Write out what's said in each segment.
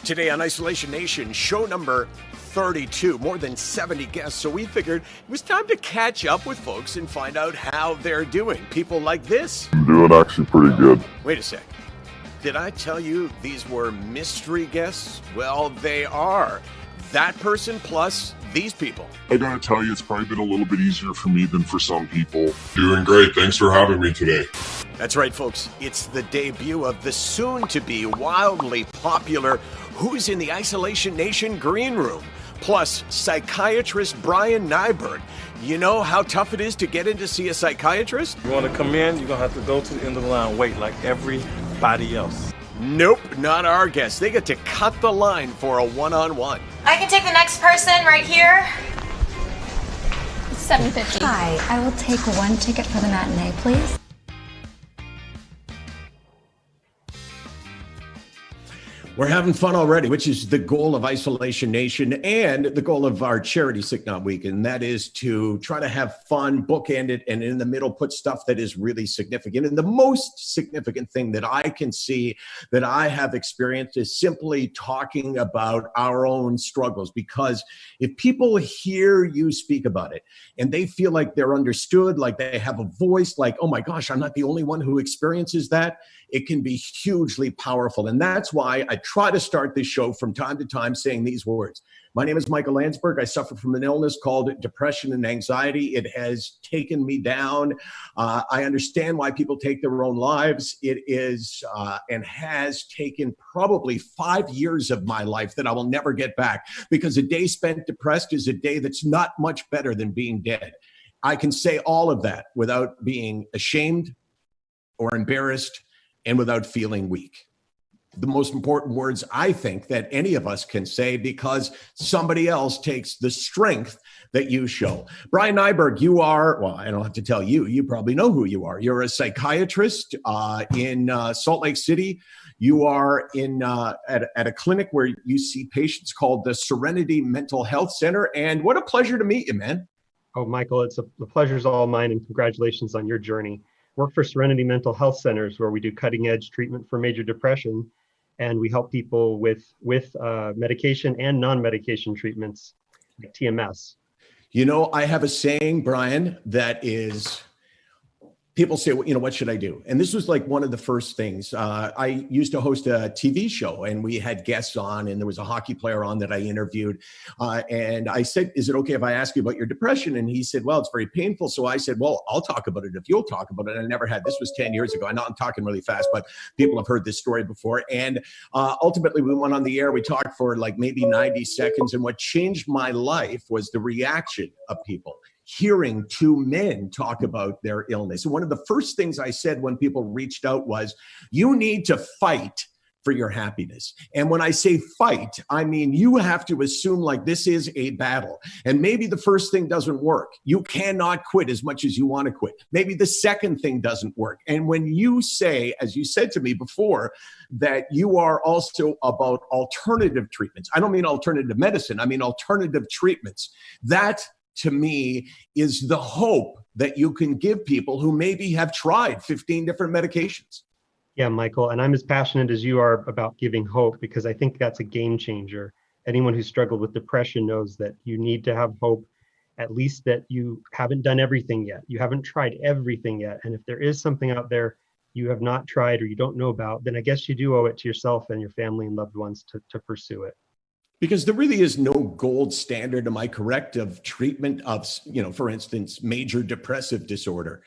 Today on Isolation Nation, show number 32, more than 70 guests. So we figured it was time to catch up with folks and find out how they're doing. People like this. I'm doing actually pretty good. Wait a sec. Did I tell you these were mystery guests? Well, they are. That person plus these people. I gotta tell you, it's probably been a little bit easier for me than for some people. Doing great. Thanks for having me today. That's right, folks. It's the debut of the soon-to-be wildly popular Who's in the Isolation Nation Green Room, plus psychiatrist Brian Nyberg. You know how tough it is to get in to see a psychiatrist? You want to come in, you're going to have to go to the end of the line, wait like everybody else. Nope, not our guests. They get to cut the line for a one-on-one. I can take the next person right here. It's $7.50. Hi, I will take one ticket for the matinee, please. We're having fun already, which is the goal of Isolation Nation and the goal of our charity Sick Not Week, and that is to try to have fun, bookend it, and in the middle put stuff that is really significant. And the most significant thing that I can see that I have experienced is simply talking about our own struggles, because if people hear you speak about it and they feel like they're understood, like they have a voice, like, oh my gosh, I'm not the only one who experiences that, it can be hugely powerful. And that's why I try to start this show from time to time saying these words. My name is Michael Landsberg. I suffer from an illness called depression and anxiety. It has taken me down. I understand why people take their own lives. It is and has taken probably 5 years of my life that I will never get back, because a day spent depressed is a day that's not much better than being dead. I can say all of that without being ashamed or embarrassed and without feeling weak. The most important words I think that any of us can say, because somebody else takes the strength that you show. Brian Nyberg, you are, well, I don't have to tell you, you probably know who you are. You're a psychiatrist in Salt Lake City. You are in at a clinic where you see patients called the Serenity Mental Health Center. And what a pleasure to meet you, man. Oh, Michael, the pleasure's all mine, and congratulations on your journey. Work for Serenity Mental Health Centers, where we do cutting-edge treatment for major depression, and we help people with medication and non-medication treatments, like TMS. You know, I have a saying, Brian, that is, people say, well, you know, what should I do? And this was like one of the first things. I used to host a TV show, and we had guests on, and there was a hockey player on that I interviewed. And I said, is it okay if I ask you about your depression? And he said, well, it's very painful. So I said, well, I'll talk about it if you'll talk about it. I never had, this was 10 years ago. I know I'm talking really fast, but people have heard this story before. And ultimately we went on the air. We talked for like maybe 90 seconds. And what changed my life was the reaction of people hearing two men talk about their illness. And one of the first things I said when people reached out was, you need to fight for your happiness. And when I say fight, I mean, you have to assume like this is a battle. And maybe the first thing doesn't work. You cannot quit as much as you want to quit. Maybe the second thing doesn't work. And when you say, as you said to me before, that you are also about alternative treatments, I don't mean alternative medicine, I mean alternative treatments. That to me is the hope that you can give people who maybe have tried 15 different medications. Yeah, Michael, and I'm as passionate as you are about giving hope, because I think that's a game changer. Anyone who's struggled with depression knows that you need to have hope, at least that you haven't done everything yet. You haven't tried everything yet. And if there is something out there you have not tried or you don't know about, then I guess you do owe it to yourself and your family and loved ones to pursue it. Because there really is no gold standard, am I correct, of treatment of, you know, for instance, major depressive disorder.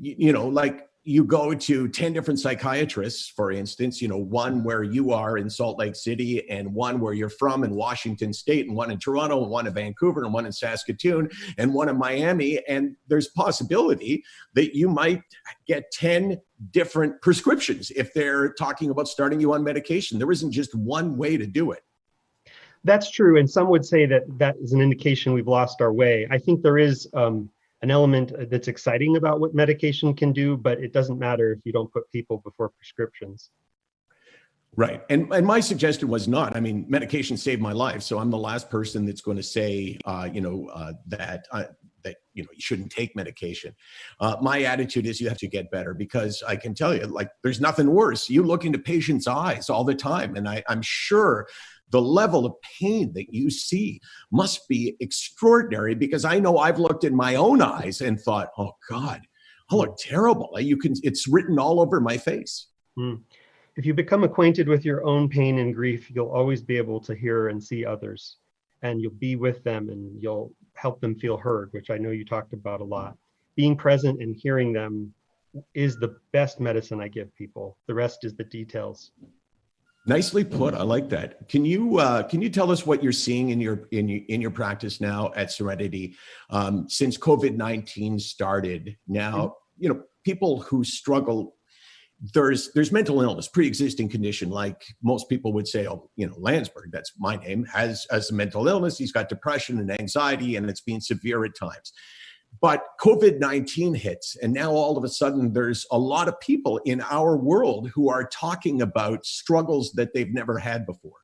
You know, like you go to 10 different psychiatrists, for instance, you know, one where you are in Salt Lake City, and one where you're from in Washington State, and one in Toronto, and one in Vancouver, and one in Saskatoon, and one in Miami. And there's possibility that you might get 10 different prescriptions if they're talking about starting you on medication. There isn't just one way to do it. That's true. And some would say that that is an indication we've lost our way. I think there is an element that's exciting about what medication can do, but it doesn't matter if you don't put people before prescriptions. Right. And my suggestion was not, I mean, medication saved my life. So I'm the last person that's going to say, that, you know, you shouldn't take medication. My attitude is you have to get better, because I can tell you, like, there's nothing worse. You look into patients' eyes all the time. And I'm sure the level of pain that you see must be extraordinary, because I know I've looked in my own eyes and thought, oh God, I look terrible. It's written all over my face. If you become acquainted with your own pain and grief, you'll always be able to hear and see others, and you'll be with them and you'll help them feel heard, which I know you talked about a lot. Being present and hearing them is the best medicine I give people. The rest is the details. Nicely put. I like that. Can you tell us what you're seeing in your practice now at Serenity since COVID-19 started? Now, people who struggle, there's mental illness, pre-existing condition, like most people would say, oh, Landsberg, that's my name, has a mental illness. He's got depression and anxiety, and it's been severe at times. But COVID-19 hits, and now all of a sudden there's a lot of people in our world who are talking about struggles that they've never had before.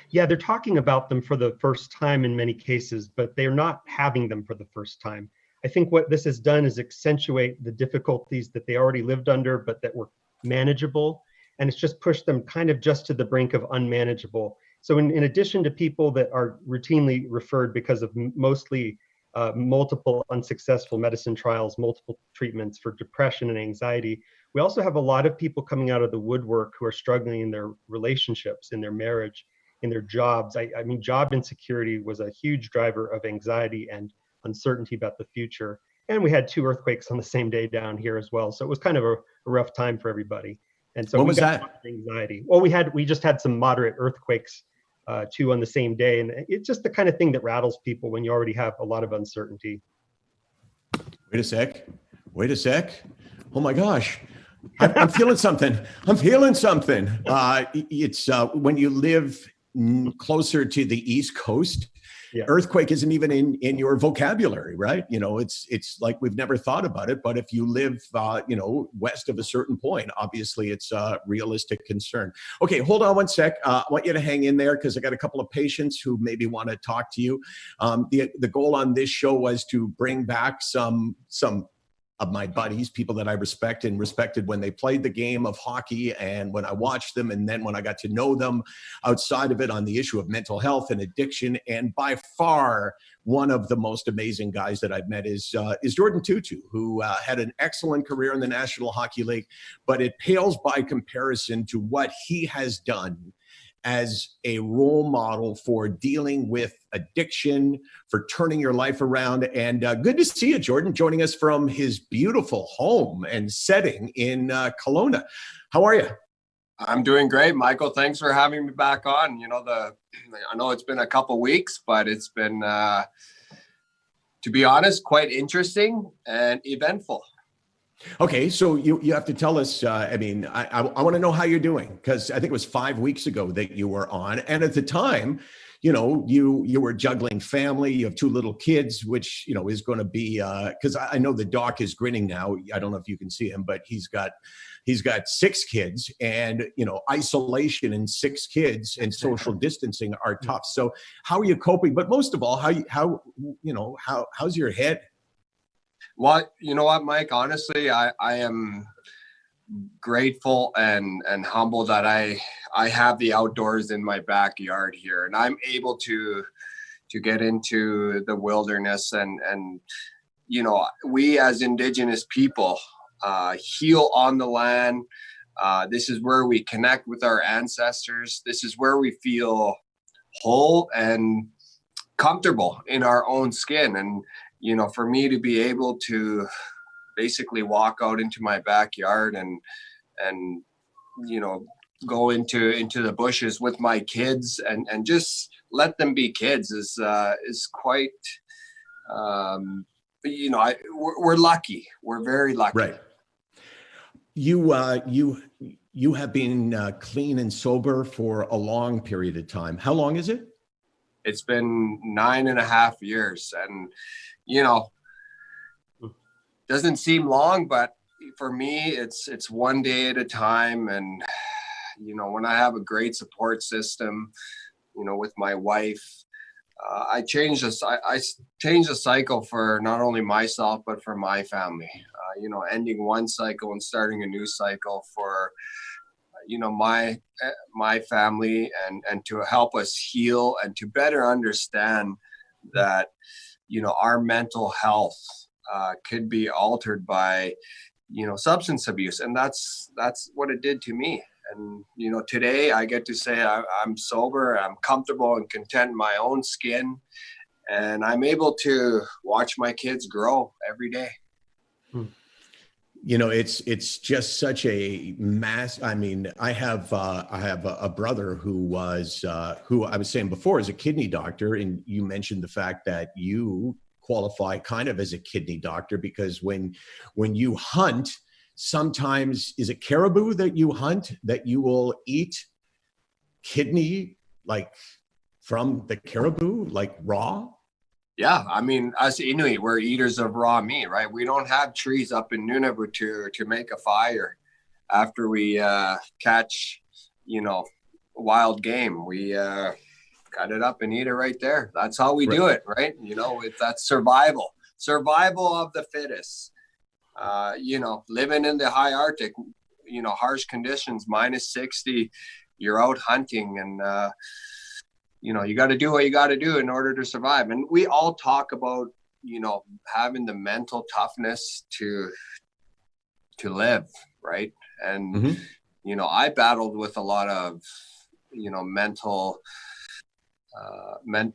Yeah, they're talking about them for the first time in many cases, but they're not having them for the first time. I think what this has done is accentuate the difficulties that they already lived under, but that were manageable. And it's just pushed them kind of just to the brink of unmanageable. So in addition to people that are routinely referred because of mostly multiple unsuccessful medicine trials, multiple treatments for depression and anxiety, we also have a lot of people coming out of the woodwork who are struggling in their relationships, in their marriage, in their jobs. I mean, job insecurity was a huge driver of anxiety and uncertainty about the future. And we had 2 earthquakes on the same day down here as well. So it was kind of a rough time for everybody. And so what was that? Anxiety. Well, we just had some moderate earthquakes, 2 on the same day. And it's just the kind of thing that rattles people when you already have a lot of uncertainty. Wait a sec. Oh my gosh. I'm feeling something. It's when you live closer to the East Coast, yeah. Earthquake isn't even in your vocabulary, right? It's like we've never thought about it. But if you live, west of a certain point, obviously it's a realistic concern. Okay, hold on one sec. I want you to hang in there because I got a couple of patients who maybe want to talk to you. The goal on this show was to bring back some of my buddies, people that I respected when they played the game of hockey and when I watched them, and then when I got to know them outside of it on the issue of mental health and addiction. And by far, one of the most amazing guys that I've met is Jordin Tootoo, who had an excellent career in the National Hockey League, but it pales by comparison to what he has done as a role model for dealing with addiction, for turning your life around. And good to see you, Jordin, joining us from his beautiful home and setting in Kelowna. How are you? I'm doing great, Michael. Thanks for having me back on. I know it's been a couple weeks, but it's been, to be honest, quite interesting and eventful. Okay, so you have to tell us, I want to know how you're doing, because I think it was 5 weeks ago that you were on. And at the time, you were juggling family. You have 2 little kids, which, is going to be, because I know the doc is grinning now. I don't know if you can see him, but he's got 6 kids, and, isolation and 6 kids and social distancing are tough. So how are you coping? But most of all, how's your head? Well, you know what, Mike, honestly, I am grateful and humble that I have the outdoors in my backyard here, and I'm able to get into the wilderness and we as Indigenous people heal on the land. This is where we connect with our ancestors. This is where we feel whole and comfortable in our own skin. And for me to be able to basically walk out into my backyard and go into the bushes with my kids and just let them be kids is quite, we're lucky. We're very lucky. Right. You have been clean and sober for a long period of time. How long is it? It's been 9.5 years, and doesn't seem long, but for me, it's one day at a time. And when I have a great support system, with my wife, I changed the cycle for not only myself but for my family. Ending one cycle and starting a new cycle for my family and to help us heal and to better understand that, our mental health could be altered by, substance abuse. And that's what it did to me. And, today I get to say I'm sober, I'm comfortable and content in my own skin, and I'm able to watch my kids grow every day. It's just such a mass. I mean, I have a brother who I was saying before is a kidney doctor, and you mentioned the fact that you qualify kind of as a kidney doctor because when you hunt, sometimes is it caribou that you hunt that you will eat kidney like from the caribou like raw? Yeah, I mean, us Inuit, we're eaters of raw meat, right? We don't have trees up in Nunavut to make a fire after we catch, wild game. We cut it up and eat it right there. That's how we do it, right? That's survival of the fittest. Living in the high Arctic, harsh conditions, -60, you're out hunting and, you got to do what you got to do in order to survive. And we all talk about, having the mental toughness to live, right? And, I battled with a lot of,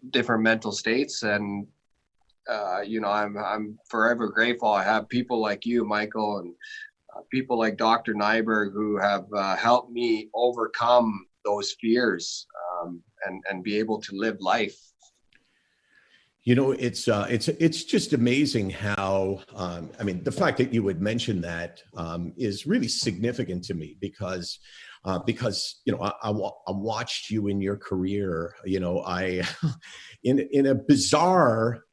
different mental states. And, I'm forever grateful. I have people like you, Michael, and people like Dr. Nyberg who have helped me overcome those fears and be able to live life. It's just amazing how, the fact that you would mention that is really significant to me because I watched you in your career. In a bizarre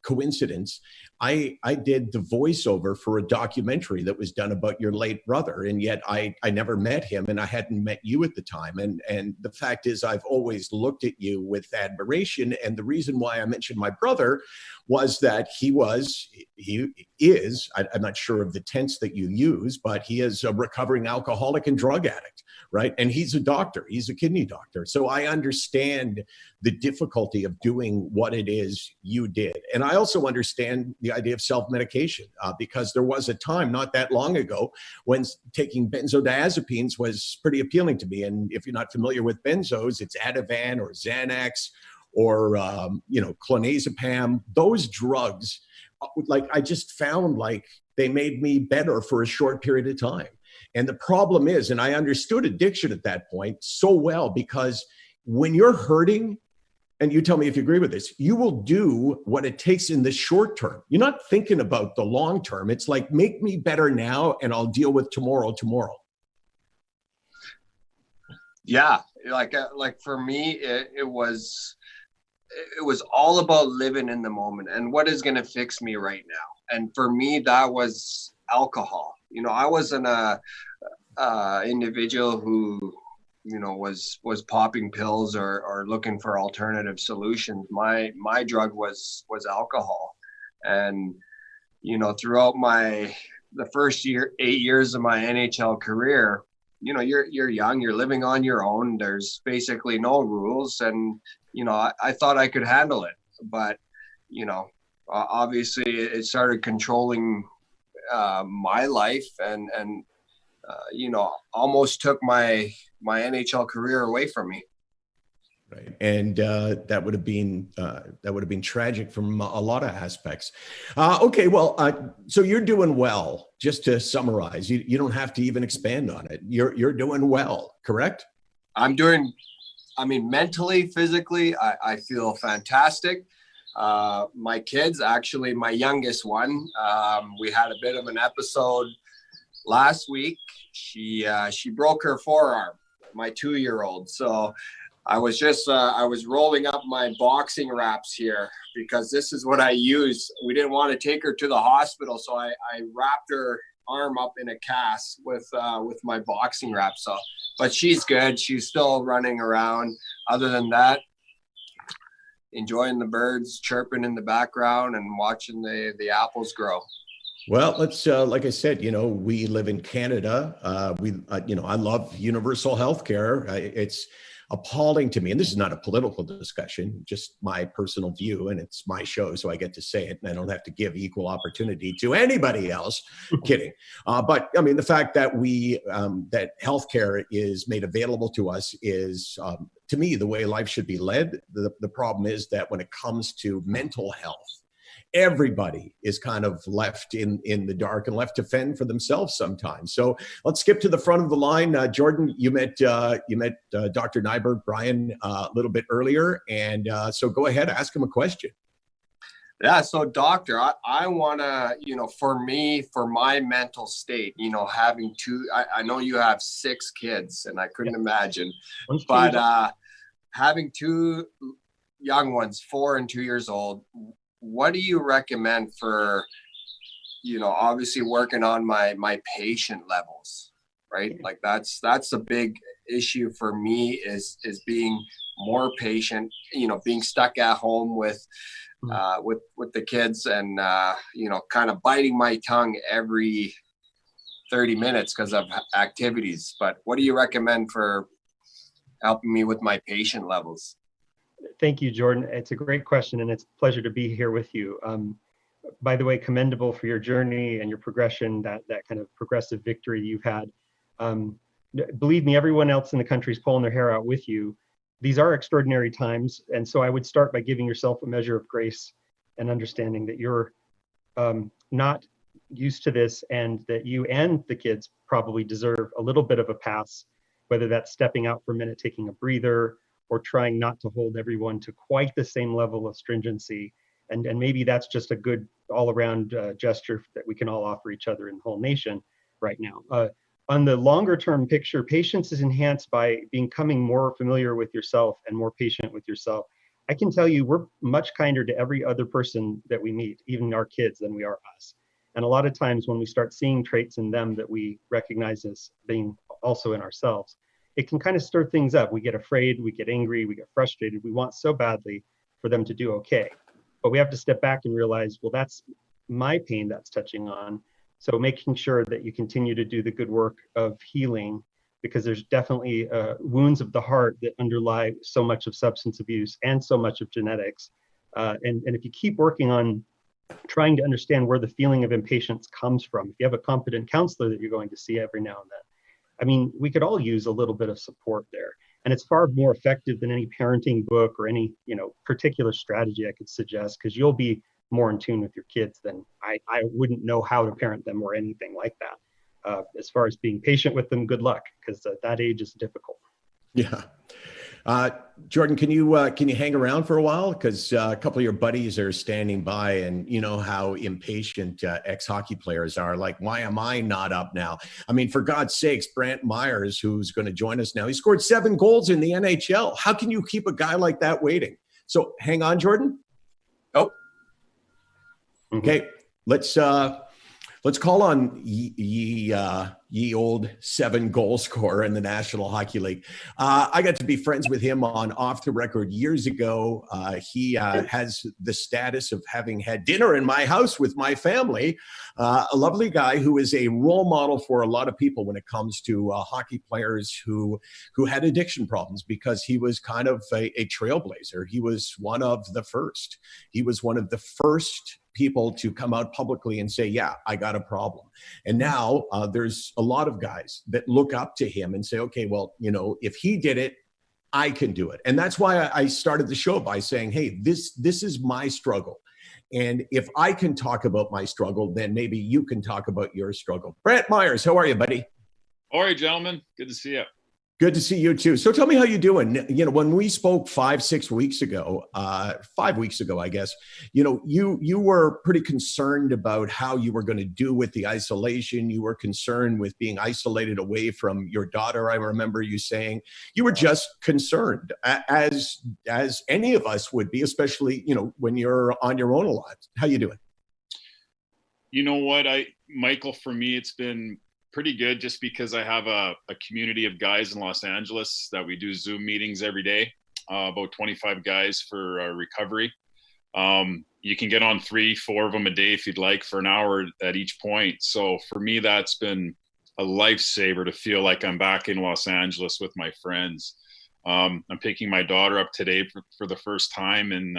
coincidence, I did the voiceover for a documentary that was done about your late brother, and yet I never met him, and I hadn't met you at the time. And the fact is, I've always looked at you with admiration. And the reason why I mentioned my brother was that he is, I'm not sure of the tense that you use, but he is a recovering alcoholic and drug addict, right? And he's a doctor, he's a kidney doctor. So I understand the difficulty of doing what it is you did. And I also understand the idea of self-medication because there was a time not that long ago when taking benzodiazepines was pretty appealing to me. And if you're not familiar with benzos, it's Ativan or Xanax or, clonazepam. Those drugs, I just found like they made me better for a short period of time. And the problem is, and I understood addiction at that point so well, because when you're hurting, and you tell me if you agree with this, you will do what it takes in the short term. You're not thinking about the long term. It's like, make me better now and I'll deal with tomorrow. Yeah. Like for me, it was all about living in the moment and what is going to fix me right now. And for me, that was alcohol. I wasn't a individual who, was popping pills or looking for alternative solutions. My drug was alcohol. And, throughout the first 8 years of my NHL career, you're young, you're living on your own. There's basically no rules. And, I thought I could handle it, but, obviously it started controlling my life and almost took my NHL career away from me. Right. And that would have been tragic from a lot of aspects. Okay. Well, so you're doing well, just to summarize, you don't have to even expand on it. You're doing well, correct? Mentally, physically, I feel fantastic. My kids, actually, my youngest one, we had a bit of an episode last week. She broke her forearm, my 2-year-old. So I was rolling up my boxing wraps here because this is what I use. We didn't want to take her to the hospital, so I wrapped her arm up in a cast with my boxing wrap. So, but she's good. She's still running around. Other than that, enjoying the birds chirping in the background and watching the apples grow. Well, let's, like I said, we live in Canada. I love universal health care. It's appalling to me. And this is not a political discussion, just my personal view. And it's my show, so I get to say it. And I don't have to give equal opportunity to anybody else. Kidding. But I mean, the fact that that healthcare is made available to us is, to me, the way life should be led. The problem is that when it comes to mental health, everybody is kind of left in the dark and left to fend for themselves sometimes. So let's skip to the front of the line. Jordin, you met Dr. Nyberg, Brian, a little bit earlier. And so go ahead, ask him a question. Yeah. So doctor, I want to, for my mental state, having I know you have 6 kids and I couldn't imagine, but having 2 young ones, 4 and 2 years old, what do you recommend for, obviously working on my patient levels, right? Like that's a big issue for me is being more patient, being stuck at home with the kids and, kind of biting my tongue every 30 minutes because of activities. But what do you recommend for helping me with my patient levels? Thank you, Jordin. It's a great question, and it's a pleasure to be here with you. By the way, commendable for your journey and your progression, that kind of progressive victory you've had. Believe me, everyone else in the country is pulling their hair out with you. These are extraordinary times, and so I would start by giving yourself a measure of grace and understanding that you're not used to this and that you and the kids probably deserve a little bit of a pass, whether that's stepping out for a minute, taking a breather, or trying not to hold everyone to quite the same level of stringency. And maybe that's just a good all-around gesture that we can all offer each other in the whole nation right now. On the longer term picture, patience is enhanced by becoming more familiar with yourself and more patient with yourself. I can tell you we're much kinder to every other person that we meet, even our kids, than we are us. And a lot of times when we start seeing traits in them that we recognize as being also in ourselves, it can kind of stir things up. We get afraid, we get angry, we get frustrated. We want so badly for them to do okay. But we have to step back and realize, well, that's my pain that's touching on. So making sure that you continue to do the good work of healing, because there's definitely wounds of the heart that underlie so much of substance abuse and so much of genetics. And if you keep working on trying to understand where the feeling of impatience comes from, if you have a competent counselor that you're going to see every now and then, I mean, we could all use a little bit of support there. And it's far more effective than any parenting book or any, particular strategy I could suggest, because you'll be more in tune with your kids than I wouldn't know how to parent them or anything like that. As far as being patient with them, good luck, because that age is difficult. Yeah. Jordin, can you hang around for a while? Because a couple of your buddies are standing by, and you know how impatient ex-hockey players are. Like, why am I not up now? I mean, for God's sakes, Brantt Myhres, who's going to join us now, he scored 7 goals in the NHL. How can you keep a guy like that waiting? So hang on, Jordin. Oh, okay. Let's call on ye old 7-goal scorer in the National Hockey League. I got to be friends with him on Off the Record years ago. He has the status of having had dinner in my house with my family. A lovely guy who is a role model for a lot of people when it comes to hockey players who had addiction problems, because he was kind of a trailblazer. He was one of the first. He was one of the first people to come out publicly and say, yeah, I got a problem. And now there's a lot of guys that look up to him and say, okay, well, if he did it, I can do it. And that's why I started the show by saying, hey, this is my struggle. And if I can talk about my struggle, then maybe you can talk about your struggle. Brantt Myhres, how are you, buddy? All right, gentlemen. Good to see you. Good to see you too. So tell me how you're doing. When we spoke 5 weeks ago, I guess, you were pretty concerned about how you were going to do with the isolation. You were concerned with being isolated away from your daughter. I remember you saying you were just concerned, as any of us would be, especially, when you're on your own a lot. How you doing? You know what, Michael, for me, it's been pretty good, just because I have a community of guys in Los Angeles that we do Zoom meetings every day, about 25 guys for recovery. You can get on 3-4 of them a day if you'd like for an hour at each point. So for me, that's been a lifesaver to feel like I'm back in Los Angeles with my friends. I'm picking my daughter up today for the first time in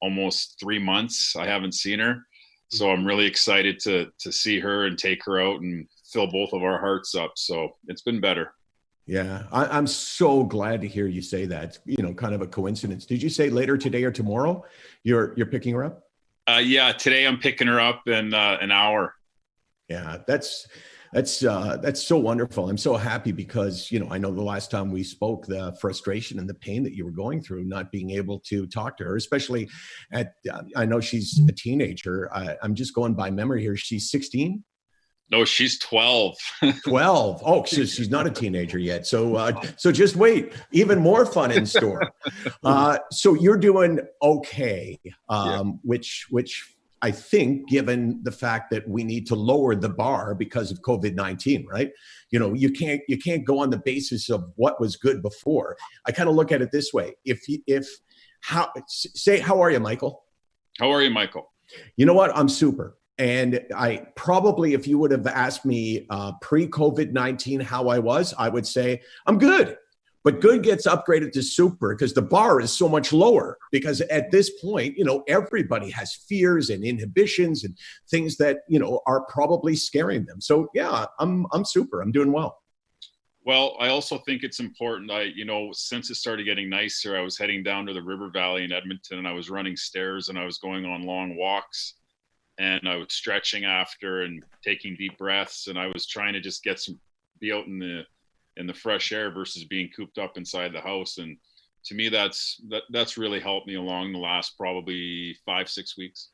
almost 3 months. I haven't seen her. So I'm really excited to see her and take her out and fill both of our hearts up. So it's been better. Yeah, I'm so glad to hear you say that. Kind of a coincidence. Did you say later today or tomorrow you're picking her up? Yeah, today I'm picking her up in an hour. Yeah, that's so wonderful. I'm so happy because I know the last time we spoke, the frustration and the pain that you were going through, not being able to talk to her, especially I know she's a teenager. I'm just going by memory here. She's 16. No, she's 12. 12. Oh, she's not a teenager yet. So just wait. Even more fun in store. So you're doing okay, which I think, given the fact that we need to lower the bar because of COVID-19, right? You can't go on the basis of what was good before. I kind of look at it this way: how are you, Michael? How are you, Michael? You know what? I'm super. And I probably, if you would have asked me pre-COVID-19 how I was, I would say I'm good. But good gets upgraded to super because the bar is so much lower. Because at this point, everybody has fears and inhibitions and things that, are probably scaring them. So yeah, I'm super. I'm doing well. Well, I also think it's important. Since it started getting nicer, I was heading down to the River Valley in Edmonton, and I was running stairs and I was going on long walks. And I was stretching after and taking deep breaths, and I was trying to just be out in the fresh air versus being cooped up inside the house. And to me, that's really helped me along the last probably 5-6 weeks.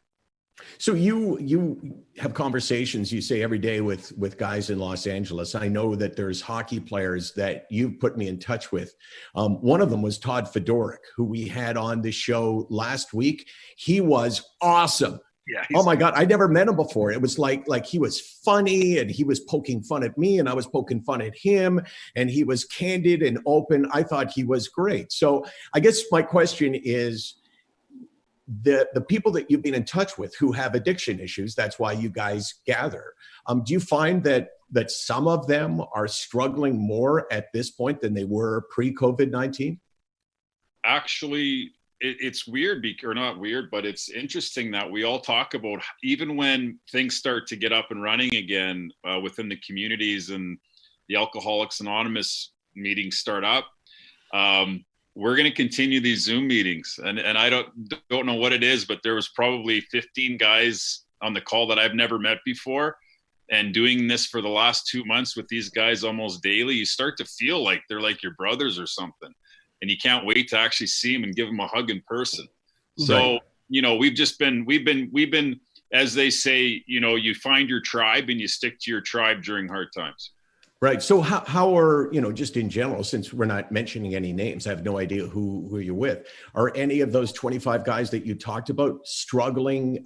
So you have conversations, you say, every day with guys in Los Angeles. I know that there's hockey players that you've put me in touch with. One of them was Todd Fedoruk, who we had on the show last week. He was awesome. Yeah. Oh my God, I never met him before. It was like he was funny, and he was poking fun at me, and I was poking fun at him, and he was candid and open. I thought he was great. So I guess my question is, the people that you've been in touch with who have addiction issues, that's why you guys gather. Do you find that some of them are struggling more at this point than they were pre-COVID-19? Actually, it's weird, or not weird, but it's interesting that we all talk about, even when things start to get up and running again within the communities and the Alcoholics Anonymous meetings start up, we're going to continue these Zoom meetings. And I don't know what it is, but there was probably 15 guys on the call that I've never met before. And doing this for the last 2 months with these guys almost daily, you start to feel like they're like your brothers or something. And you can't wait to actually see them and give them a hug in person. So, right. We've been, as they say, you find your tribe and you stick to your tribe during hard times. Right. So how are, just in general, since we're not mentioning any names, I have no idea who you're with. Are any of those 25 guys that you talked about struggling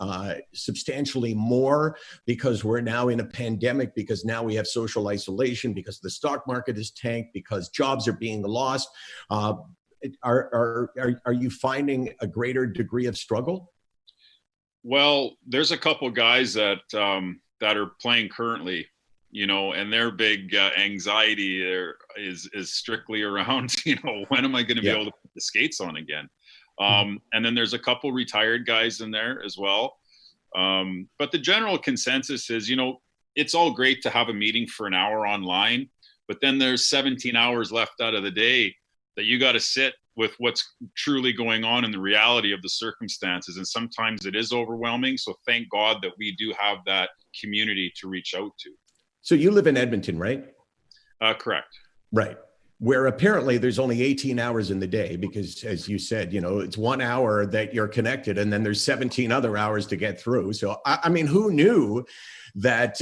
substantially more because we're now in a pandemic, because now we have social isolation, because the stock market is tanked, because jobs are being lost? Are you finding a greater degree of struggle? Well, there's a couple guys that are playing currently, and their big anxiety is strictly around, when am I going to be able to put the skates on again? And then there's a couple retired guys in there as well. But the general consensus is, it's all great to have a meeting for an hour online, but then there's 17 hours left out of the day that you got to sit with what's truly going on in the reality of the circumstances. And sometimes it is overwhelming. So thank God that we do have that community to reach out to. So you live in Edmonton, right? Correct. Right. Where apparently there's only 18 hours in the day because, as you said, it's 1 hour that you're connected and then there's 17 other hours to get through. So, I mean, who knew that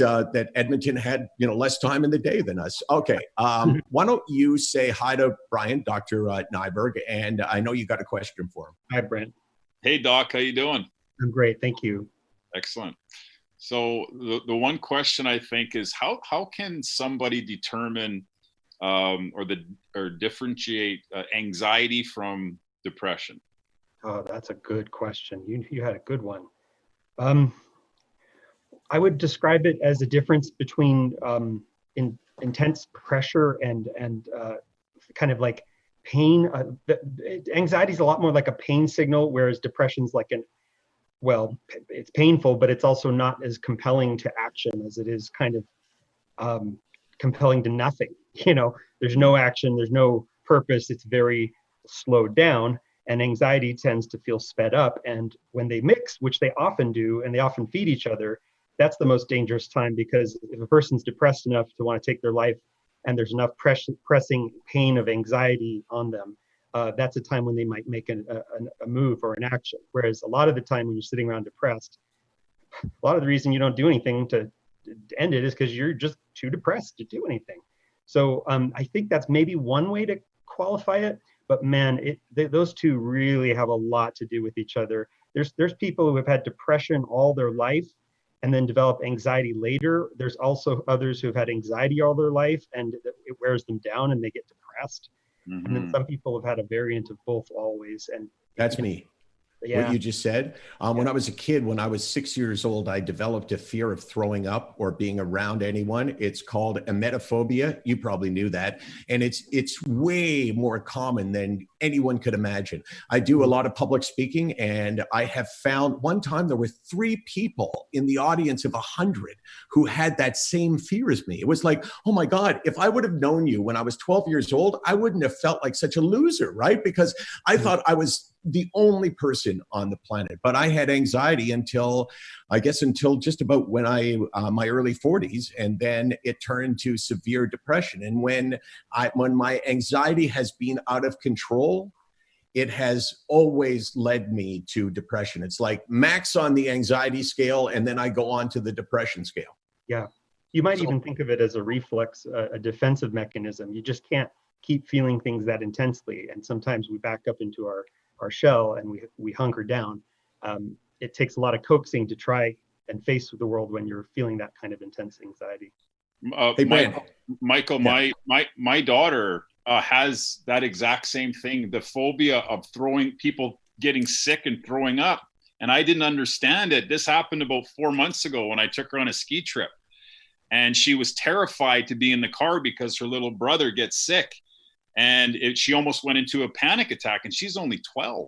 Edmonton had, less time in the day than us? Okay. Why don't you say hi to Brian, Dr. Nyberg, and I know you got a question for him. Hi, Brantt. Hey, Doc. How you doing? I'm great. Thank you. Excellent. So the one question I think is how can somebody determine or differentiate anxiety from depression? Oh, that's a good question. You had a good one. I would describe it as a difference between intense pressure and kind of like pain. Anxiety is a lot more like a pain signal, whereas depression's like it's painful, but it's also not as compelling to action as it is kind of compelling to nothing. You know, there's no action, there's no purpose. It's very slowed down, and anxiety tends to feel sped up. And when they mix, which they often do, and they often feed each other, that's the most dangerous time, because if a person's depressed enough to want to take their life and there's enough pressing pain of anxiety on them, that's a time when they might make a move or an action. Whereas a lot of the time when you're sitting around depressed, a lot of the reason you don't do anything to end it is because you're just too depressed to do anything. So I think that's maybe one way to qualify it. But man, those two really have a lot to do with each other. There's people who have had depression all their life and then develop anxiety later. There's also others who've had anxiety all their life and it wears them down and they get depressed. Mm-hmm. And then some people have had a variant of both always. And that's me. Yeah. What you just said. When I was a kid, when I was 6 years old, I developed a fear of throwing up or being around anyone. It's called emetophobia. You probably knew that. And it's way more common than anyone could imagine. I do a lot of public speaking, and I have found one time there were 3 people in the audience of 100 who had that same fear as me. It was like, oh my God, if I would have known you when I was 12 years old, I wouldn't have felt like such a loser, right? Because I thought I was the only person on the planet. But I had anxiety until just about when my early 40s, and then it turned to severe depression. And when my anxiety has been out of control, it has always led me to depression. It's like max on the anxiety scale, and then I go on to the depression scale. Yeah. You might even think of it as a reflex, a defensive mechanism. You just can't keep feeling things that intensely. And sometimes we back up into our shell and we hunker down. It takes a lot of coaxing to try and face the world when you're feeling that kind of intense anxiety. Hey, Michael, yeah. my daughter has that exact same thing, the phobia of people getting sick and throwing up. And I didn't understand it. This happened about 4 months ago when I took her on a ski trip. And she was terrified to be in the car because her little brother gets sick. And she almost went into a panic attack, and she's only 12.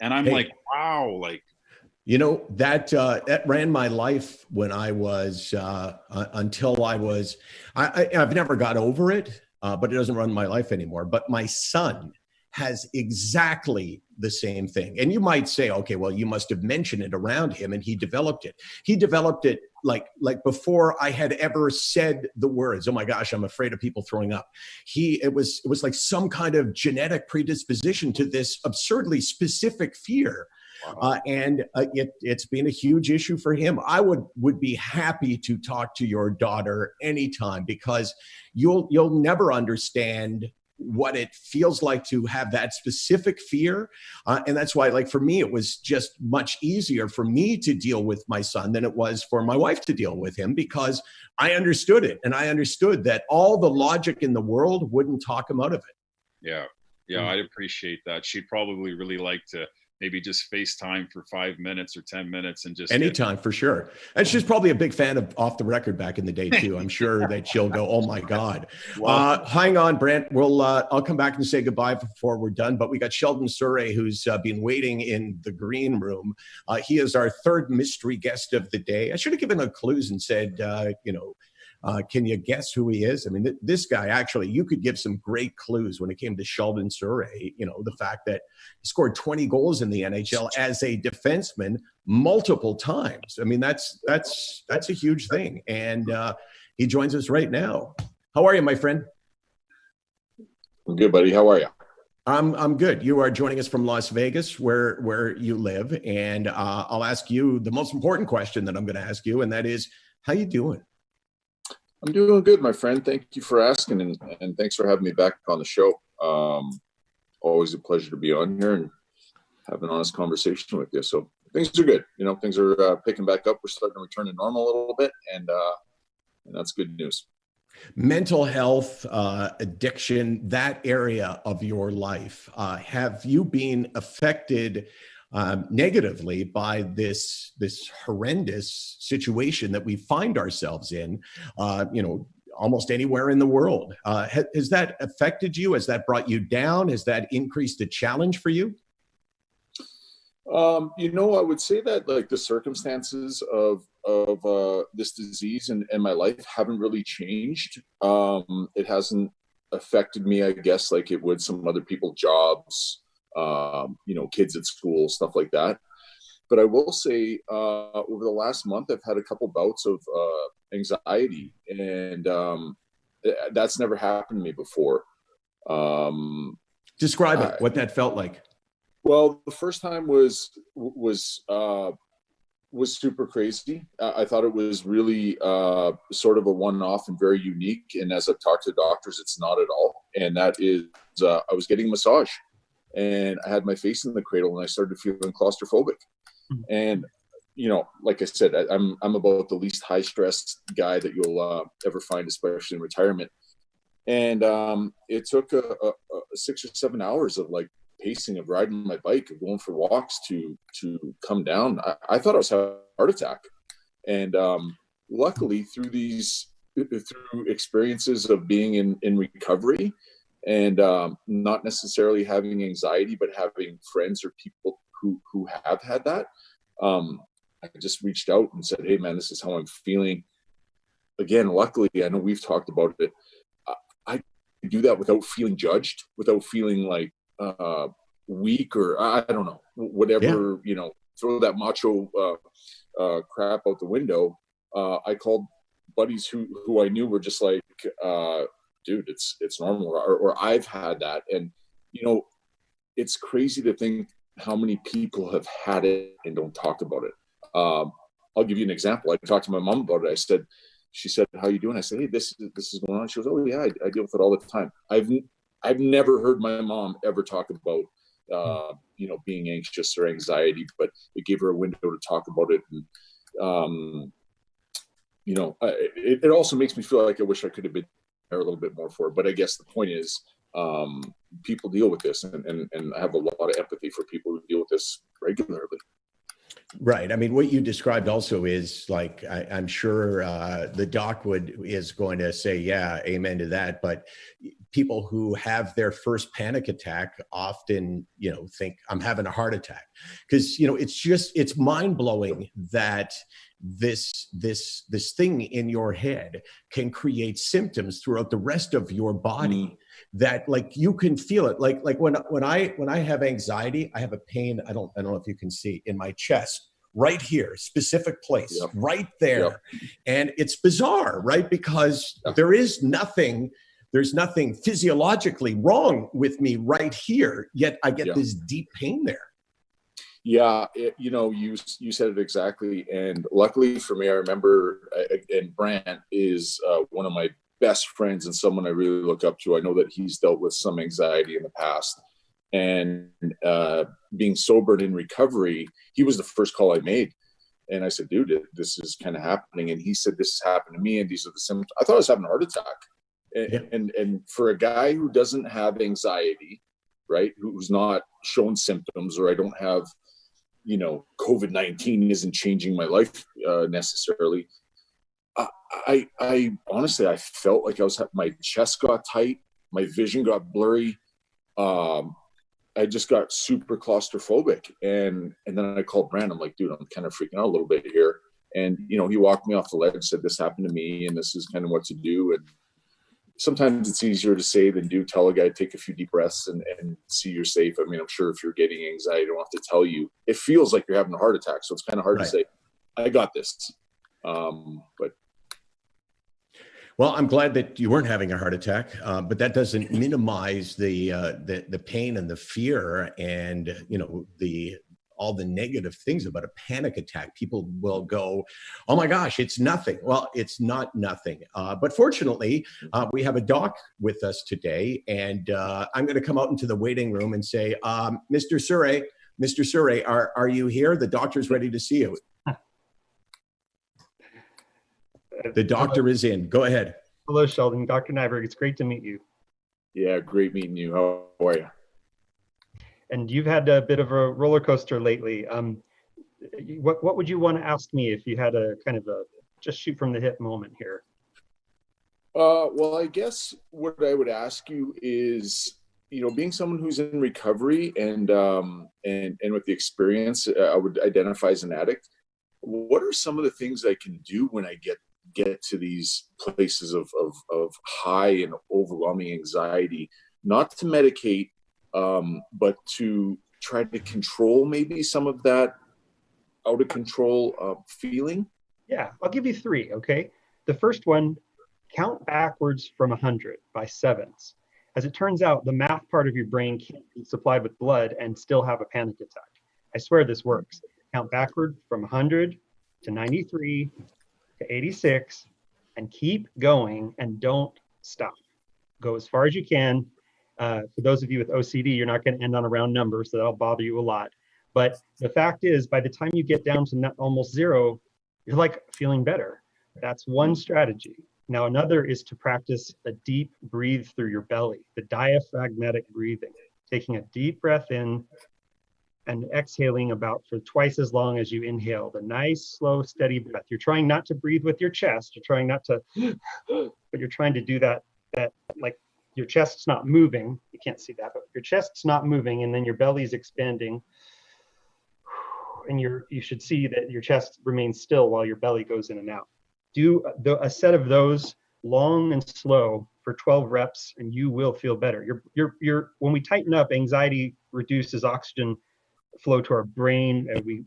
And I'm like, wow, like, you know, that ran my life when I was until I was. I've never got over it, but it doesn't run my life anymore. But my son has exactly the same thing. And you might say, okay, well, you must have mentioned it around him and he developed it. He developed it like before I had ever said the words, oh my gosh, I'm afraid of people throwing up. It was like some kind of genetic predisposition to this absurdly specific fear. Wow. It's been a huge issue for him. I would be happy to talk to your daughter anytime, because you'll never understand what it feels like to have that specific fear. And that's why, like, for me, it was just much easier for me to deal with my son than it was for my wife to deal with him, because I understood it. And I understood that all the logic in the world wouldn't talk him out of it. Yeah, I'd appreciate that. She'd probably really like to maybe just FaceTime for 5 minutes or 10 minutes and just anytime, for sure. And she's probably a big fan of Off the Record back in the day too. I'm sure that she'll go, oh my God. Wow. Hang on, Brantt. I'll come back and say goodbye before we're done. But we got Sheldon Souray, who's been waiting in the green room. He is our third mystery guest of the day. I should have given him clues and said, can you guess who he is? I mean, this guy, actually, you could give some great clues when it came to Sheldon Souray. You know, the fact that he scored 20 goals in the NHL as a defenseman multiple times. I mean, that's a huge thing. And he joins us right now. How are you, my friend? I'm good, buddy. How are you? I'm good. You are joining us from Las Vegas, where you live. And I'll ask you the most important question that I'm going to ask you, and that is, how you doing? I'm doing good, my friend. Thank you for asking, and thanks for having me back on the show. Always a pleasure to be on here and have an honest conversation with you. So things are good. You know, things are picking back up. We're starting to return to normal a little bit, and that's good news. Mental health, addiction, that area of your life, have you been affected negatively by this horrendous situation that we find ourselves in, almost anywhere in the world? Has that affected you? Has that brought you down? Has that increased the challenge for you? I would say that like the circumstances of this disease and my life haven't really changed. It hasn't affected me, I guess, like it would some other people, jobs, kids at school, stuff like that. But I will say, over the last month, I've had a couple bouts of anxiety, and that's never happened to me before. Describe it, what that felt like. Well, the first time was super crazy. I thought it was really sort of a one-off and very unique. And as I've talked to doctors, it's not at all. And that is, I was getting a massage, and I had my face in the cradle, and I started feeling claustrophobic. And like I said, I'm about the least high stress guy that you'll ever find, especially in retirement. And it took a 6 or 7 hours of like pacing, of riding my bike, of going for walks to come down. I thought I was having a heart attack. And luckily through experiences of being in recovery and not necessarily having anxiety, but having friends or people who have had that, I just reached out and said, hey man, this is how I'm feeling. Again, luckily, I know we've talked about it. I do that without feeling judged, without feeling like weak, or I don't know, whatever, throw that macho crap out the window. I called buddies who I knew were just like, dude, it's normal, or I've had that. And, it's crazy to think how many people have had it and don't talk about it. I'll give you an example. I talked to my mom about it. She said, how you doing? I said, hey, this is going on. She goes, oh yeah, I deal with it all the time. I've never heard my mom ever talk about, being anxious or anxiety, but it gave her a window to talk about it. And, it also makes me feel like I wish I could have been there a little bit more for it. But I guess the point is, people deal with this, and I have a lot of empathy for people who deal with this regularly. Right. I mean, what you described also is like, I'm sure the doc is going to say, yeah, amen to that. But people who have their first panic attack often, think I'm having a heart attack, because, it's mind blowing that this thing in your head can create symptoms throughout the rest of your body that like you can feel it. Like when I have anxiety, I have a pain. I don't know if you can see in my chest, right here, specific place, right there. Yep. And it's bizarre, right? Because there's nothing physiologically wrong with me right here, yet I get this deep pain there. Yeah, you said it exactly. And luckily for me, I remember, and Brantt is one of my best friends and someone I really look up to. I know that he's dealt with some anxiety in the past. And being sober and in recovery, he was the first call I made. And I said, dude, this is kind of happening. And he said, this has happened to me, and these are the symptoms. I thought I was having a heart attack. And for a guy who doesn't have anxiety, right, who's not showing symptoms, or I don't have, COVID-19 isn't changing my life necessarily. I honestly, I felt like my chest got tight, my vision got blurry. I just got super claustrophobic, and then I called Brantt. I'm like, dude, I'm kind of freaking out a little bit here. And, he walked me off the ledge and said, this happened to me, and this is kind of what to do. And sometimes it's easier to say than do. Tell a guy to take a few deep breaths and see you're safe. I mean, I'm sure if you're getting anxiety, I don't have to tell you. It feels like you're having a heart attack. So it's kind of hard to say, I got this. But well, I'm glad that you weren't having a heart attack, but that doesn't minimize the pain and the fear and all the negative things about a panic attack. People will go, "Oh my gosh, it's nothing." Well, it's not nothing. But fortunately, we have a doc with us today, and I'm going to come out into the waiting room and say, "Mr. Souray, are you here? The doctor's ready to see you." The doctor is in. Go ahead. Hello, Sheldon. Dr. Nyberg, it's great to meet you. Yeah, great meeting you. How are you? And you've had a bit of a roller coaster lately. What would you want to ask me if you had a kind of a just shoot from the hip moment here? Well, I guess what I would ask you is, being someone who's in recovery and with the experience, I would identify as an addict. What are some of the things I can do when I get to these places of high and overwhelming anxiety, not to medicate, but to try to control maybe some of that out of control feeling? Yeah, I'll give you 3, okay? The first one, count backwards from 100 by sevens. As it turns out, the math part of your brain can't be supplied with blood and still have a panic attack. I swear this works. Count backward from 100 to 93 to 86 and keep going and don't stop. Go as far as you can. For those of you with OCD, you're not going to end on a round number, so that'll bother you a lot. But the fact is, by the time you get down to almost 0, you're like feeling better. That's one strategy. Now, another is to practice a deep breathe through your belly, the diaphragmatic breathing, taking a deep breath in and exhaling about for twice as long as you inhale, the nice, slow, steady breath. You're trying not to breathe with your chest. You're trying not to, but you're trying to do that like your chest's not moving. You can't see that, but your chest's not moving, and then your belly's expanding. And you should see that your chest remains still while your belly goes in and out. Do a set of those long and slow for 12 reps, and you will feel better. When we tighten up, anxiety reduces oxygen flow to our brain, and we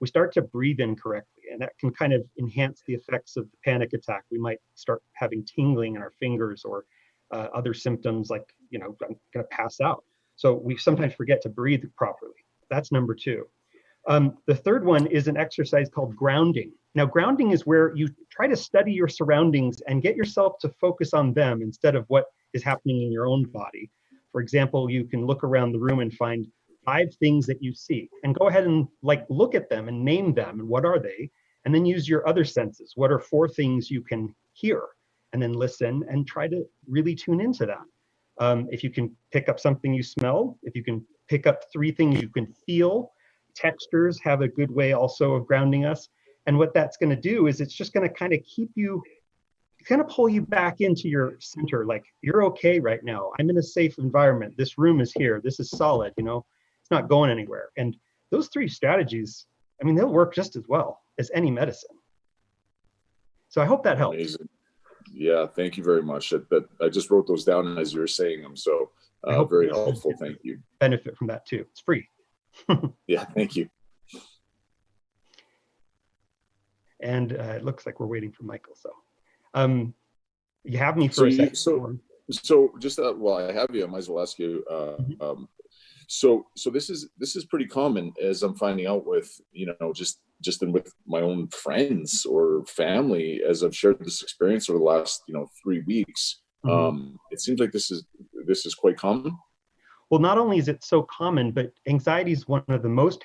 start to breathe incorrectly, and that can kind of enhance the effects of the panic attack. We might start having tingling in our fingers or other symptoms like, I'm going to pass out. So we sometimes forget to breathe properly. That's number 2. The third one is an exercise called grounding. Now, grounding is where you try to study your surroundings and get yourself to focus on them instead of what is happening in your own body. For example, you can look around the room and find 5 things that you see and go ahead and look at them and name them and what are they, and then use your other senses. What are 4 things you can hear? And then listen and try to really tune into that. If you can pick up something you smell, if you can pick up 3 things you can feel, textures have a good way also of grounding us. And what that's going to do is it's just going to kind of keep you, kind of pull you back into your center. Like, you're okay right now. I'm in a safe environment. This room is here. This is solid, it's not going anywhere. And those 3 strategies, they'll work just as well as any medicine. So I hope that helps. Amazing. Yeah, thank you very much. I just wrote those down as you were saying them. So very helpful. Thank you. Benefit from that too. It's free. Yeah, thank you. And it looks like we're waiting for Michael. So you have me for a second. So just while I have you, I might as well ask you. So this is pretty common, as I'm finding out with just with my own friends or family, as I've shared this experience over the last 3 weeks. It seems like this is quite common. Well, not only is it so common, but anxiety is one of the most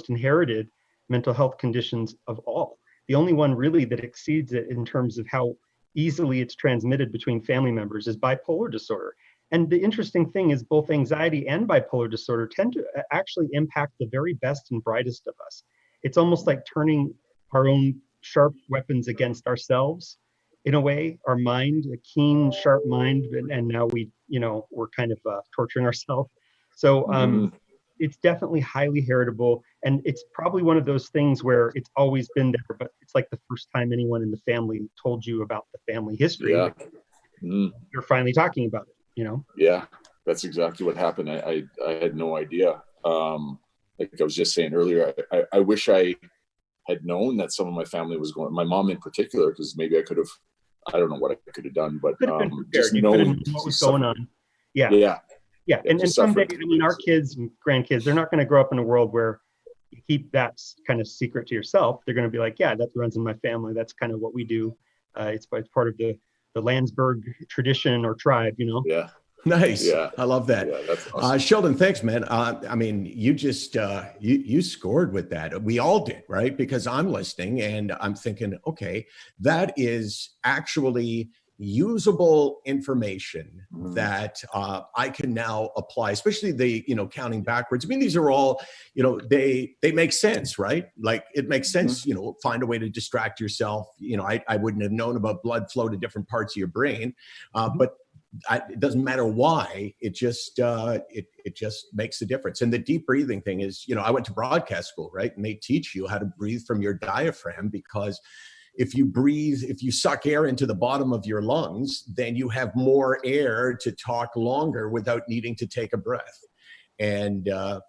inherited mental health conditions of all. The only one really that exceeds it in terms of how easily it's transmitted between family members is bipolar disorder. And the interesting thing is both anxiety and bipolar disorder tend to actually impact the very best and brightest of us. It's almost like turning our own sharp weapons against ourselves. In a way, our mind, a keen, sharp mind, and now we're kind of torturing ourselves. So it's definitely highly heritable, and it's probably one of those things where it's always been there, but it's like the first time anyone in the family told you about the family history. Yeah. You're finally talking about it, Yeah, that's exactly what happened. I had no idea. Like I was just saying earlier, I wish I had known that some of my family was going, my mom in particular, because maybe I could have, I don't know what I could have done, but just knowing what was going on. Yeah. And someday, our kids and grandkids, they're not going to grow up in a world where you keep that kind of secret to yourself. They're going to be like, yeah, that runs in my family. That's kind of what we do. It's part of the Landsberg tradition or tribe, Yeah. Nice. Yeah. I love that. Yeah, that's awesome. Sheldon, thanks, man. I mean, you just, you scored with that. We all did, right? Because I'm listening and I'm thinking, okay, that is actually usable information that I can now apply, especially the, counting backwards. I mean, these are all, they make sense, right? Like it makes sense, find a way to distract yourself. I wouldn't have known about blood flow to different parts of your brain, but it doesn't matter why. It just it just makes a difference. And the deep breathing thing is, I went to broadcast school, right? And they teach you how to breathe from your diaphragm, because if you suck air into the bottom of your lungs, then you have more air to talk longer without needing to take a breath. And that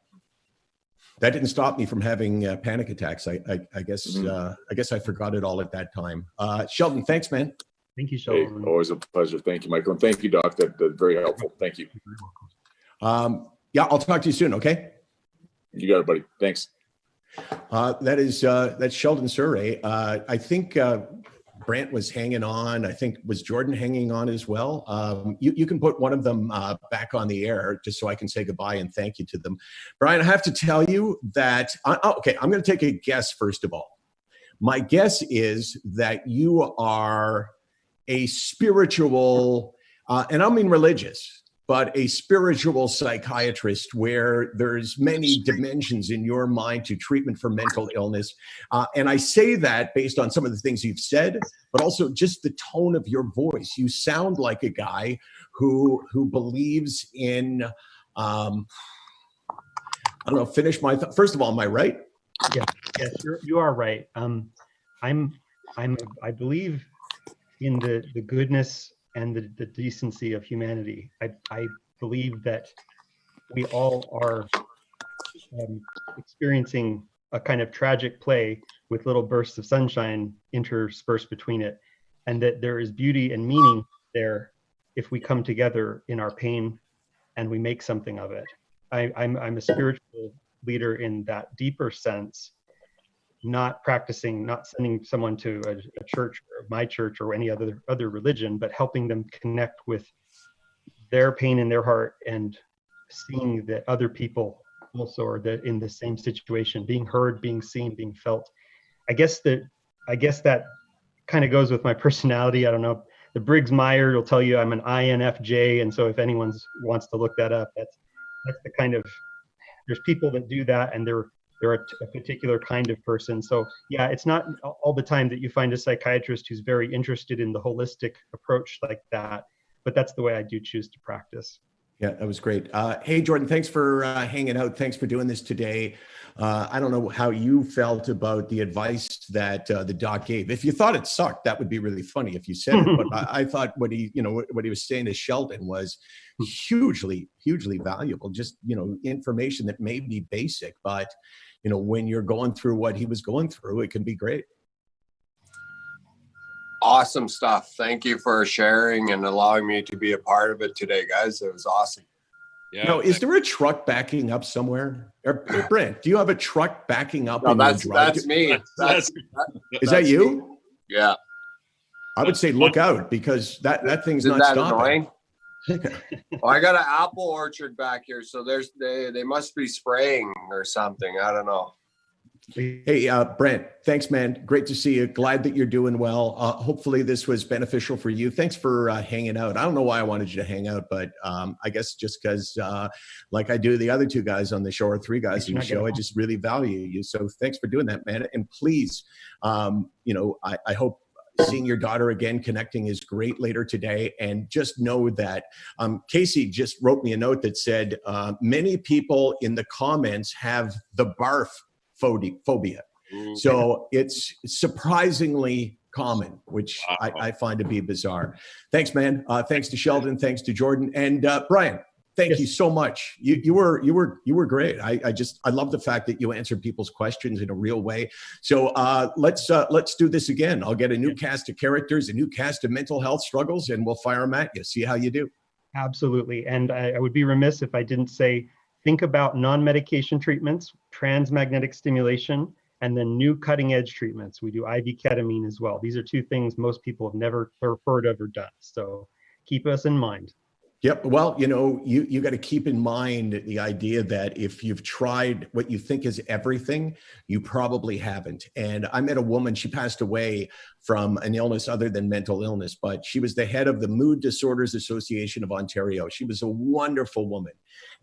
didn't stop me from having panic attacks. I guess I forgot it all at that time. Sheldon, thanks, man. Thank you, Sheldon. Hey, always a pleasure. Thank you, Michael. And thank you, Doc. That's very helpful. Thank you. Yeah, I'll talk to you soon, okay? You got it, buddy. Thanks. That's Sheldon Souray. I think Brantt was hanging on. I think, was Jordin hanging on as well? You can put one of them back on the air just so I can say goodbye and thank you to them. Brian, I have to tell you that, okay, I'm going to take a guess first of all. My guess is that you are a spiritual, and I don't mean religious, but a spiritual psychiatrist where there's many dimensions in your mind to treatment for mental illness. And I say that based on some of the things you've said, but also just the tone of your voice. You sound like a guy who believes in, I don't know, finish my, first of all, am I right? Yes, you are right. I believe in the goodness and the decency of humanity. I believe that we all are experiencing a kind of tragic play with little bursts of sunshine interspersed between it, and that there is beauty and meaning there if we come together in our pain and we make something of it. I'm a spiritual leader in that deeper sense, not sending someone to a church or my church or any other religion, but helping them connect with their pain in their heart and seeing that other people also are in the same situation, being heard, being seen, being felt. I guess that kind of goes with my personality. I don't know. The Briggs-Myers will tell you I'm an INFJ, and so if anyone wants to look that up, that's the kind of, there's people that do that, and they're a particular kind of person. So yeah, it's not all the time that you find a psychiatrist who's very interested in the holistic approach like that, but that's the way I do choose to practice. Yeah, that was great. Hey, Jordin, thanks for hanging out. Thanks for doing this today. I don't know how you felt about the advice that the doc gave. If you thought it sucked, that would be really funny if you said it. But I thought what he was saying to Sheldon was hugely, hugely valuable. Just, information that may be basic, but, when you're going through what he was going through, it can be great. Awesome stuff. Thank you for sharing and allowing me to be a part of it today, guys. It was awesome. Yeah. No, is there a truck backing up somewhere? Or Brantt, do you have a truck backing up? No, that's me. Is that you? Me. Yeah. I would say look out, because that thing's Isn't not that stopping. annoying? Well, I got an apple orchard back here, so they must be spraying or something. I don't know. Hey, Brantt, thanks, man. Great to see you. Glad that you're doing well. Hopefully this was beneficial for you. Thanks for hanging out. I don't know why I wanted you to hang out, but I guess just because like I do the other two guys on the show, or three guys on the show, I just really value you. So thanks for doing that, man. And please, I hope seeing your daughter again, connecting is great later today. And just know that Casey just wrote me a note that said, many people in the comments have the barf phobia. So it's surprisingly common, which I find to be bizarre. Thanks, man. Thanks to Sheldon. Thanks to Jordin and Brian. Thank you so much. You were great. I love the fact that you answered people's questions in a real way. So let's do this again. I'll get a new cast of characters, a new cast of mental health struggles, and we'll fire them at you. See how you do. Absolutely. And I would be remiss if I didn't say, think about non-medication treatments, transmagnetic stimulation, and then new cutting edge treatments. We do IV ketamine as well. These are two things most people have never heard of or done. So keep us in mind. Yep. Well, you got to keep in mind the idea that if you've tried what you think is everything, you probably haven't. And I met a woman, she passed away from an illness other than mental illness, but she was the head of the Mood Disorders Association of Ontario. She was a wonderful woman.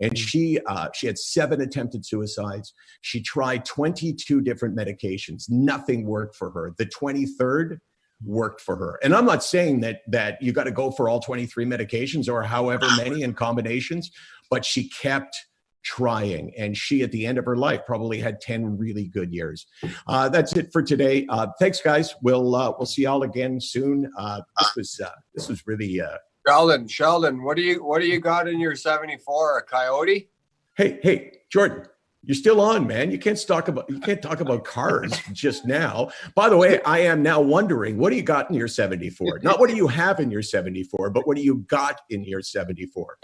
And she had 7 attempted suicides. She tried 22 different medications. Nothing worked for her. The 23rd worked for her. And I'm not saying that you got to go for all 23 medications or however many in combinations, but she kept trying. And she, at the end of her life, probably had 10 really good years. That's it for today. Thanks, guys. We'll see y'all again soon. This was really Sheldon, what do you got in your 74? A Coyote? Hey, Jordin. You're still on, man. You can't talk about cars just now. By the way, I am now wondering, what do you got in your 74? Not what do you have in your 74, but what do you got in your 74?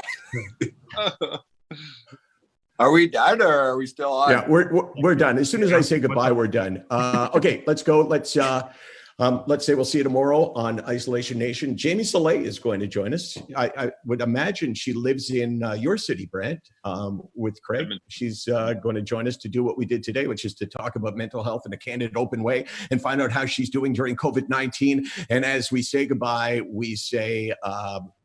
Are we done or are we still on? Yeah, we're done. As soon as I say goodbye, we're done. Okay, let's go. Let's say we'll see you tomorrow on Isolation Nation. Jamie Souray is going to join us. I would imagine she lives in your city, Brantt, with Craig. She's going to join us to do what we did today, which is to talk about mental health in a candid, open way and find out how she's doing during COVID-19. And as we say goodbye, we say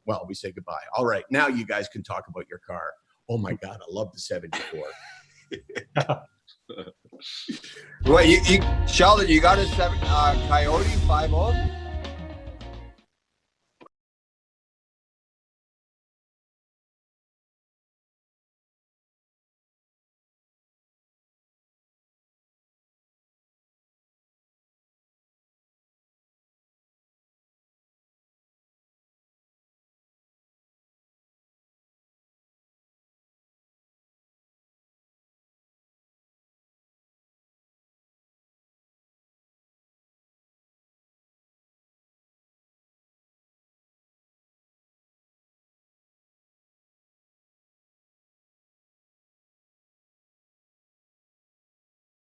goodbye. All right, now you guys can talk about your car. Oh my God, I love the 74. What, Sheldon, you got a Coyote 5.0?